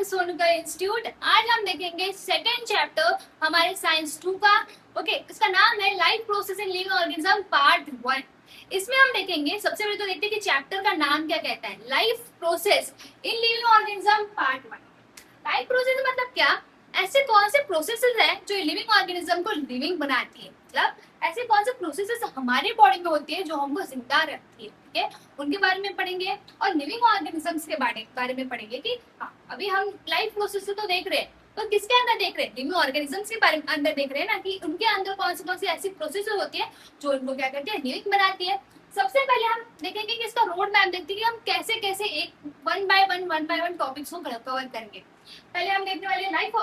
Sonkar institute. आज हम देखेंगे सेकेंड चैप्टर हमारे साइंस 2 का। ओके, इसका नाम है life process in living organism part 1। इसमें हम देखेंगे, सबसे पहले तो देखते हैं कि चैप्टर का नाम क्या कहता है, life process in living organism part 1। Life process मतलब क्या? ऐसे कौन से प्रोसेसेस हैं जो लिविंग ऑर्गेनिज्म को लिविंग बनाती है, मतलब ऐसे कौन से प्रोसेसेस हमारे बॉडी में होती है जो हमको जिंदा रखती है, ठीक है, उनके बारे में पढ़ेंगे। और लिविंग ऑर्गेनिजम्स के बारे में पढ़ेंगे कि हाँ, अभी हम लाइफ प्रोसेस तो देख रहे हैं, तो किसके अंदर देख रहे हैं, लिविंग ऑर्गेनिजम्स के बारे में अंदर देख रहे हैं ना, कि उनके अंदर कौन सी ऐसी प्रोसेस होती है जो उनको क्या करती है, लिविंग बनाती है। सबसे पहले हम देखेंगे कि इसका रोड मैप देखते हैं कि हम कैसे कैसे एक वन बाय वन टॉपिक्स को कवर करेंगे। पहले हम देखने वाले life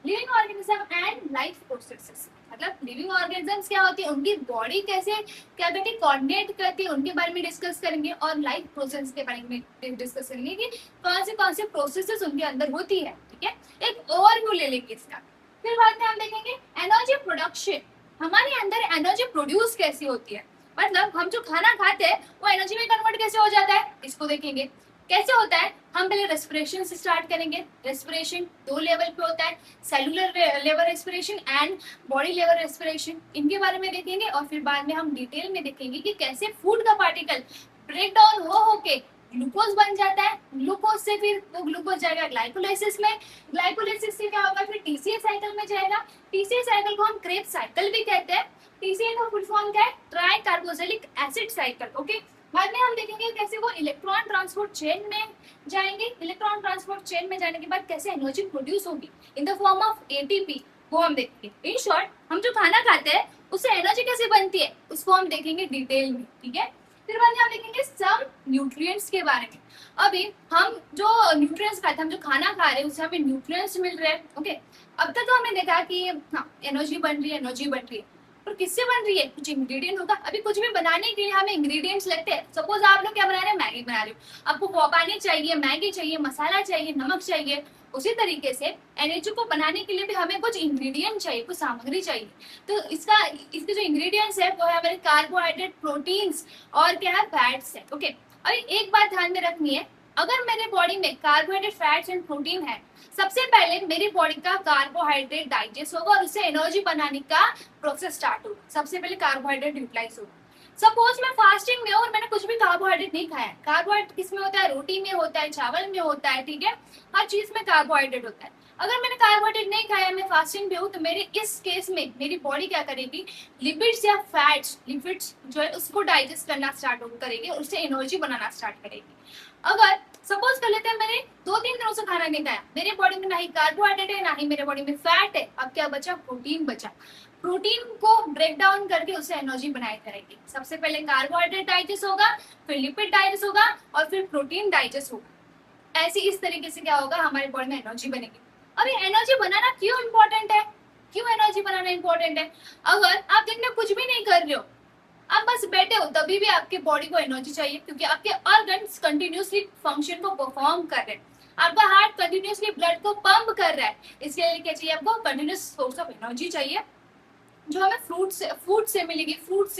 living organism and life processes, मतलब लिविंग ऑर्गेनिजम्स क्या होती है, उनकी बॉडी कैसे क्या करती है, कोऑर्डिनेट करती है, उनके बारे में डिस्कस करेंगे। और लाइफ प्रोसेस के बारे में डिस्कस करेंगे कि कौन से प्रोसेसेस उनके अंदर होती है, ठीक है, एक ओवरव्यू ले लेंगे इसका। फिर बाद में हम देखेंगे एनर्जी प्रोडक्शन, हमारे अंदर एनर्जी प्रोड्यूस कैसी होती है, मतलब हम जो खाना खाते हैं वो एनर्जी में कन्वर्ट कैसे हो जाता है, इसको देखेंगे कैसे होता है। हम पहले रेस्पिरेशन से स्टार्ट करेंगे। रेस्पिरेशन दो लेवल पे होता है, cellular level respiration and body level respiration, इनके बारे में देखेंगे। और फिर बाद में हम डिटेल में देखेंगे कि कैसे फूड का पार्टिकल ब्रेक डाउन होके ग्लूकोज बन जाता है, ग्लूकोज से फिर वो ग्लूकोज जाएगा ग्लाइकोलाइसिस में, ग्लाइकोलाइसिस से क्या होगा, फिर टीसीए साइकिल में जाएगा। टीसीए साइकिल को हम क्रेब्स साइकिल भी कहते हैं। टीसीए का फुल फॉर्म क्या है, try carboxylic acid cycle. Okay, बाद में हम देखेंगे कैसे वो इलेक्ट्रॉन ट्रांसपोर्ट चेन में जाएंगे। इलेक्ट्रॉन ट्रांसपोर्ट चेन में जाने के बाद कैसे एनर्जी प्रोड्यूस होगी in the form of ATP, वो हम देखेंगे। इन शॉर्ट, हम जो खाना खाते हैं उससे एनर्जी कैसे बनती है उसको हम देखेंगे डिटेल में, ठीक है। फिर बाद में हम देखेंगे सम न्यूट्रिएंट्स के बारे में। अभी हम जो न्यूट्रिएंट्स खाते हैं, हम जो खाना खा रहे हैं उससे हमें न्यूट्रिएंट्स मिल रहे हैं। ओके, अब तक तो हमने देखा कि हाँ, एनर्जी बन रही है, और किससे बन रही है, कुछ इंग्रेडिएंट होगा। अभी कुछ भी बनाने के लिए हमें इंग्रेडिएंट्स लगते हैं। सपोज आप लोग क्या बना रहे हैं, मैगी बना रहे हो, आपको पानी चाहिए, मैगी चाहिए, मसाला चाहिए, नमक चाहिए। उसी तरीके से एनर्जी को बनाने के लिए भी हमें कुछ इंग्रेडिएंट चाहिए, कुछ सामग्री चाहिए। तो इसके जो इंग्रेडिएंट्स है वो है हमारे कार्बोहाइड्रेट, प्रोटीन्स और क्या है, फैट्स है। ओके, अभी एक बात ध्यान में रखनी है, अगर मेरे बॉडी में कार्बोहाइड्रेट, फैट्स एंड प्रोटीन है, सबसे पहले मेरी बॉडी का कार्बोहाइड्रेट डाइजेस्ट होगा और उससे एनर्जी बनाने का प्रोसेस स्टार्ट होगा। सबसे पहले कार्बोहाइड्रेट यूटिलाइज होगा। सपोज मैं फास्टिंग में हूँ और मैंने कुछ भी कार्बोहाइड्रेट नहीं खाया। कार्बोहाइड्रेट किस में होता है, रोटी में होता है, चावल में होता है, ठीक है, हर चीज में कार्बोहाइड्रेट होता है। अगर मैंने कार्बोहाइड्रेट नहीं खाया, मैं फास्टिंग पे हूँ, तो मेरे इस केस में मेरी बॉडी क्या करेगी, लिपिड्स या फैट्स, लिपिड्स जो है उसको डाइजेस्ट करना स्टार्ट करेगी और उससे एनर्जी बनाना स्टार्ट करेगी। अगर सपोज कर लेते हैं मैंने 2-3 दिनों से खाना नहीं खाया, मेरे बॉडी में ना ही कार्बोहाइड्रेट है ना ही मेरे बॉडी में फैट है, अब क्या बचा, प्रोटीन बचा। प्रोटीन को ब्रेक डाउन करके उससे एनर्जी बनाई करेगी। सबसे पहले कार्बोहाइड्रेट डाइजेस्ट होगा, फिर लिपिड डाइजेस्ट होगा और फिर प्रोटीन डाइजेस्ट होगा। ऐसे इस तरीके से क्या होगा, हमारे बॉडी में एनर्जी बनेगी। अभी एनर्जी बनाना क्यों इंपॉर्टेंट है, क्यों एनर्जी बनाना इंपॉर्टेंट है? अगर आप दिन में कुछ भी नहीं कर रहे हो, आप बस बैठे हो, तभी भी आपके बॉडी को एनर्जी चाहिए, क्योंकि आपके ऑर्गन्स कंटिन्यूसली फंक्शन को परफॉर्म कर रहे हैं। आपका हार्ट कंटिन्यूसली ब्लड को पंप कर रहा है, इसके लिए क्या चाहिए, आपको कंटिन्यूस सोर्स ऑफ एनर्जी चाहिए, जो हमें फूड से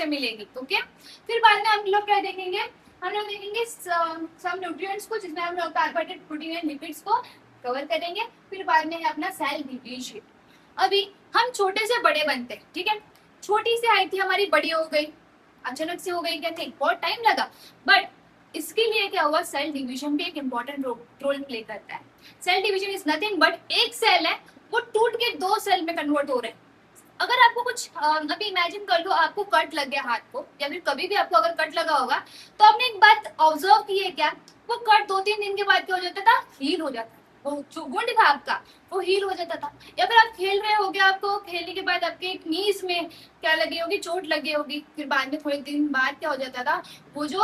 मिलेगी। ओके, फिर बाद में हम लोग क्या देखेंगे, हम लोग देखेंगे सम न्यूट्रिएंट्स को, जिसमें हम लोग कार्बोहाइड्रेट, प्रोटीन एंड लिपिड्स को कवर करेंगे। फिर बाद में है अपना सेल डिवीजन। अभी हम छोटे से बड़े बनते हैं, ठीक है, छोटी सी हाइट थी हमारी, बड़ी हो गई, अचानक से हो गई क्या, नहीं, बहुत टाइम लगा, बट इसके लिए क्या हुआ, सेल डिवीजन भी एक इम्पोर्टेंट रोल प्ले करता है। Cell division is nothing but एक सेल है, वो टूट के 2 सेल में कन्वर्ट हो रहे हैं। अगर आपको कुछ अभी इमेजिन कर लो, आपको कट लग गया हाथ को, या फिर कभी भी आपको अगर कट लगा होगा, तो आपने एक बात ऑब्जर्व की है क्या, वो कट 2-3 दिन के बाद क्या हो जाता था, हील हो जाता था। वो जो वुंड था आपका वो हील हो जाता था। या फिर आप खेल रहे हो गया, आपको खेलने के बाद आपके नीज में क्या लगी होगी, चोट लगी होगी, फिर बाद में थोड़े दिन बाद क्या हो जाता था, वो जो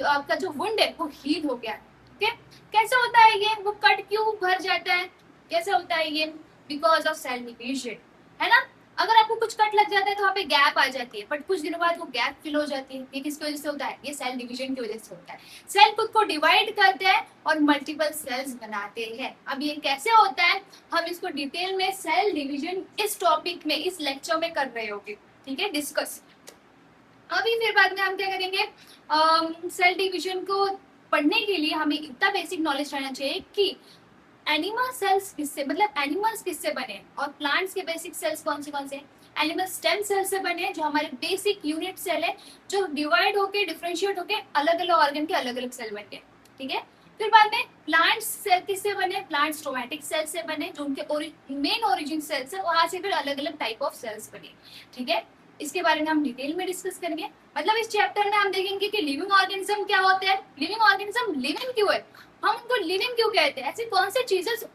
आपका जो वुंड है वो हील हो गया। ओके, कैसे होता है ये, वो कट क्यों भर जाता है, कैसे होता है ये, बिकॉज ऑफ सेल डिवीजन, है ना। अगर आपको कुछ कट लग जाता है तो वहाँ पे गैप आ जाती है, बट कुछ दिनों बाद वो गैप फिल हो जाती है। ये किसकी वजह से होता है, ये सेल डिवीजन की वजह से होता है। सेल खुद को डिवाइड करते हैं और मल्टीपल सेल्स बनाते हैं। अब ये कैसे होता है, हम इसको डिटेल में सेल डिवीजन इस टॉपिक में, इस लेक्चर में कर रहे होंगे, ठीक है, डिस्कस। अभी फिर बाद में हम क्या करेंगे, सेल डिवीजन को पढ़ने के लिए हमें इतना बेसिक नॉलेज रहना चाहिए कि एनिमल सेल्स किससे, मतलब एनिमल्स किससे बने और प्लांट्स के बेसिक सेल्स कौन से एनिमल स्टेम सेल से बने हैं, जो हमारे बेसिक यूनिट सेल है, जो डिवाइड होके डिफरेंशिएट होके अलग अलग ऑर्गन के अलग अलग सेल बनते हैं, ठीक है। फिर बाद में प्लांट्स सेल किससे बने, प्लांट्स स्टोमेटिक सेल से बने, जो उनके मेन ओरिजिन सेल्स है, वहां से फिर अलग अलग टाइप ऑफ सेल्स बने, ठीक है। इसके बारे में हम डिटेल में डिस्कस करेंगे। मतलब इस चैप्टर में हम देखेंगे कि लिविंग ऑर्गेनिज्म क्या होते हैं, लिविंग ऑर्गेनिज्म लिविंग क्यों है, हम उनको लिविंग क्यों कहते हैं, ऐसी कौन सी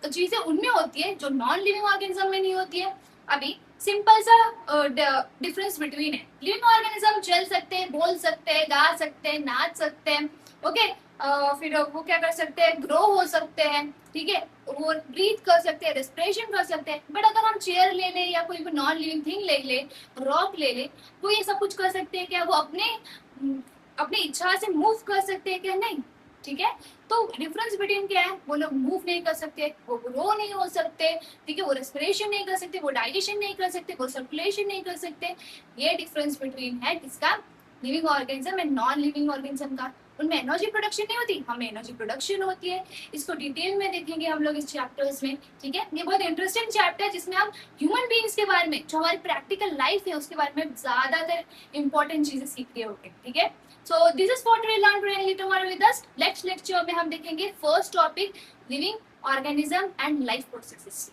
चीजें उनमें होती है जो नॉन लिविंग ऑर्गेनिज्म में नहीं होती है। अभी सिंपल सा डिफरेंस बिटवीन है, लिविंग ऑर्गेनिज्म चल सकते हैं, बोल सकते हैं, गा सकते हैं, नाच सकते हैं, ओके। फिर वो क्या कर सकते हैं, ग्रो हो सकते हैं, ठीक है, वो ब्रीथ कर सकते हैं, रेस्पिरेशन कर सकते हैं। बट अगर हम चेयर ले ले या कोई नॉन लिविंग थिंग ले ले, रॉक ले ले, वो ये सब कुछ कर सकते हैं क्या, वो अपनी इच्छा से मूव कर सकते हैं क्या, नहीं, ठीक है। तो डिफरेंस बिटवीन क्या है, वो लोग मूव नहीं कर सकते, वो ग्रो नहीं हो सकते, ठीक है, वो रेस्पिरेशन नहीं कर सकते, वो डाइजेशन नहीं कर सकते, वो सर्कुलेशन नहीं कर सकते। ये डिफरेंस बिटवीन है किसका, living organism and non living organism का। उनमें एनर्जी प्रोडक्शन नहीं होती, हमें एनर्जी प्रोडक्शन होती है। इसको डिटेल में देखेंगे हम लोग इस चैप्टर्स में, ठीक है। ये बहुत इंटरेस्टिंग चैप्टर है जिसमें हम ह्यूमन बीइंग्स के बारे में, जो हमारी प्रैक्टिकल लाइफ है उसके बारे में ज्यादातर इंपॉर्टेंट चीजें सीख रहे होंगे, ठीक है। So this is for today. Learn today and live tomorrow with us. Next lecture में हम देखेंगे first topic living organism and life processes.